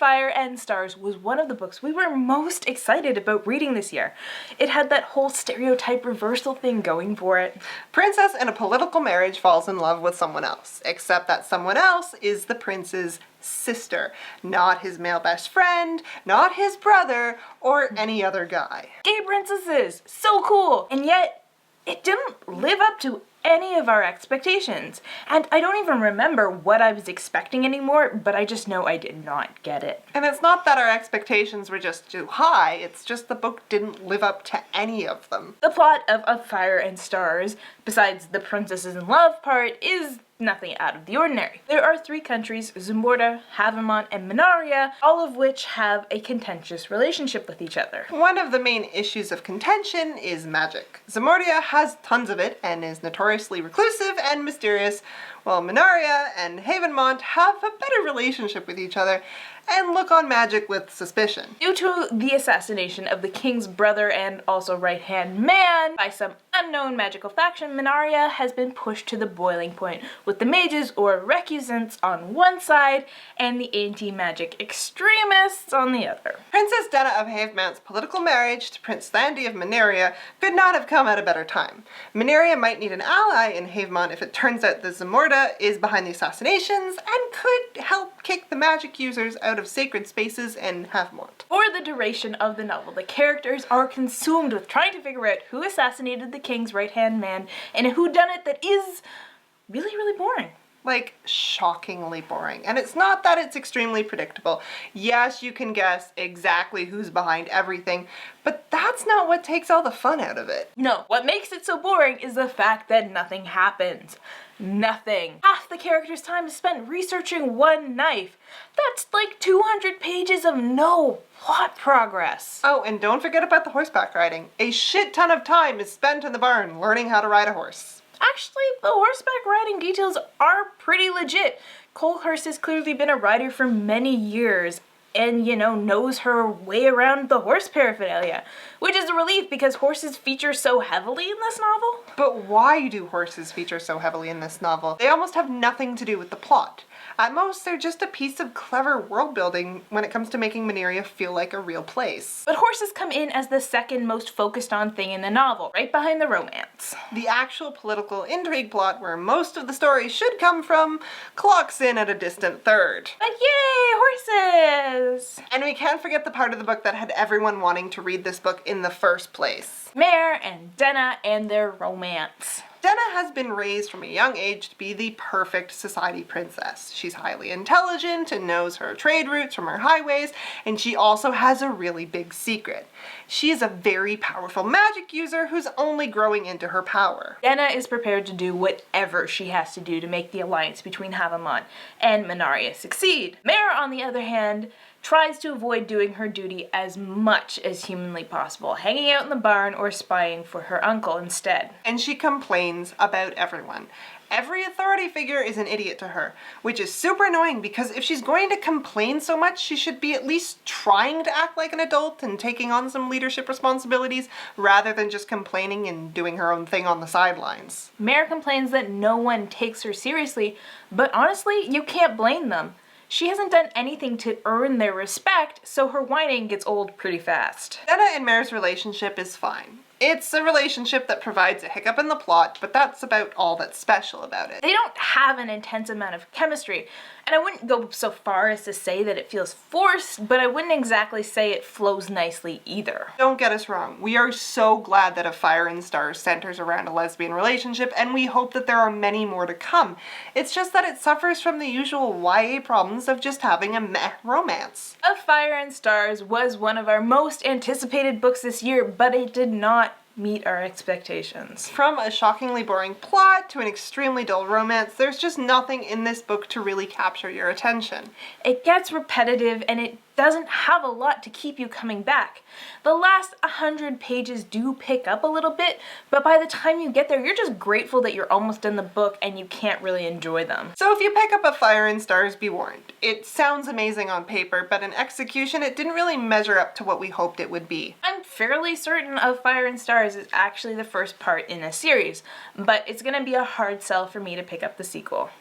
Fire and Stars was one of the books we were most excited about reading this year. It had that whole stereotype reversal thing going for it. Princess in a political marriage falls in love with someone else, except that someone else is the prince's sister, not his male best friend, not his brother, or any other guy. Gay princesses! So cool! And yet, it didn't live up to any of our expectations. And I don't even remember what I was expecting anymore, but I just know I did not get it. And it's not that our expectations were just too high, it's just the book didn't live up to any of them. The plot of A Fire and Stars, besides the princesses in love part, is nothing out of the ordinary. There are 3 countries, Zamorta, Havamont, and Minaria, all of which have a contentious relationship with each other. One of the main issues of contention is magic. Zamorta has tons of it and is notoriously reclusive and mysterious, while Minaria and Havamont have a better relationship with each other and look on magic with suspicion. Due to the assassination of the king's brother and also right-hand man by some unknown magical faction, Minaria has been pushed to the boiling point, with the mages or recusants on one side and the anti-magic extremists on the other. Princess Denna of Havemont's political marriage to Prince Thandi of Minaria could not have come at a better time. Minaria might need an ally in Havemont if it turns out that Zamorta is behind the assassinations and could help kick the magic users out of sacred spaces in Havemont. For the duration of the novel, the characters are consumed with trying to figure out who assassinated the king's right-hand man and a whodunit that is really, really boring. Like, shockingly boring. And it's not that it's extremely predictable. Yes, you can guess exactly who's behind everything, but that's not what takes all the fun out of it. No, what makes it so boring is the fact that nothing happens. Nothing. Half the character's time is spent researching one knife. That's like 200 pages of no plot progress. Oh, and don't forget about the horseback riding. A shit ton of time is spent in the barn learning how to ride a horse. Actually, the horseback riding details are pretty legit. Coulthurst has clearly been a rider for many years and, knows her way around the horse paraphernalia, which is a relief because horses feature so heavily in this novel. But why do horses feature so heavily in this novel? They almost have nothing to do with the plot. At most, they're just a piece of clever world building when it comes to making Minaria feel like a real place. But horses come in as the second most focused on thing in the novel, right behind the romance. The actual political intrigue plot, where most of the story should come from, clocks in at a distant third. But yay, horses! And we can't forget the part of the book that had everyone wanting to read this book in the first place. Mare and Denna and their romance. Denna has been raised from a young age to be the perfect society princess. She's highly intelligent and knows her trade routes from her highways, and she also has a really big secret. She is a very powerful magic user who's only growing into her power. Denna is prepared to do whatever she has to do to make the alliance between Havamont and Minaria succeed. Mare, on the other hand, tries to avoid doing her duty as much as humanly possible, hanging out in the barn or spying for her uncle instead. And she complains about everyone. Every authority figure is an idiot to her, which is super annoying because if she's going to complain so much, she should be at least trying to act like an adult and taking on some leadership responsibilities rather than just complaining and doing her own thing on the sidelines. Mare complains that no one takes her seriously, but honestly, you can't blame them. She hasn't done anything to earn their respect, so her whining gets old pretty fast. Denna and Mare's relationship is fine. It's a relationship that provides a hiccup in the plot, but that's about all that's special about it. They don't have an intense amount of chemistry, and I wouldn't go so far as to say that it feels forced, but I wouldn't exactly say it flows nicely either. Don't get us wrong, we are so glad that A Fire and Stars centers around a lesbian relationship, and we hope that there are many more to come. It's just that it suffers from the usual YA problems of just having a meh romance. A Fire and Stars was one of our most anticipated books this year, but it did not meet our expectations. From a shockingly boring plot to an extremely dull romance, there's just nothing in this book to really capture your attention. It gets repetitive and it doesn't have a lot to keep you coming back. The last 100 pages do pick up a little bit, but by the time you get there, you're just grateful that you're almost in the book and you can't really enjoy them. So if you pick up A Fire and Stars, be warned. It sounds amazing on paper, but in execution, it didn't really measure up to what we hoped it would be. I'm fairly certain A Fire and Stars is actually the first part in a series, but it's gonna be a hard sell for me to pick up the sequel.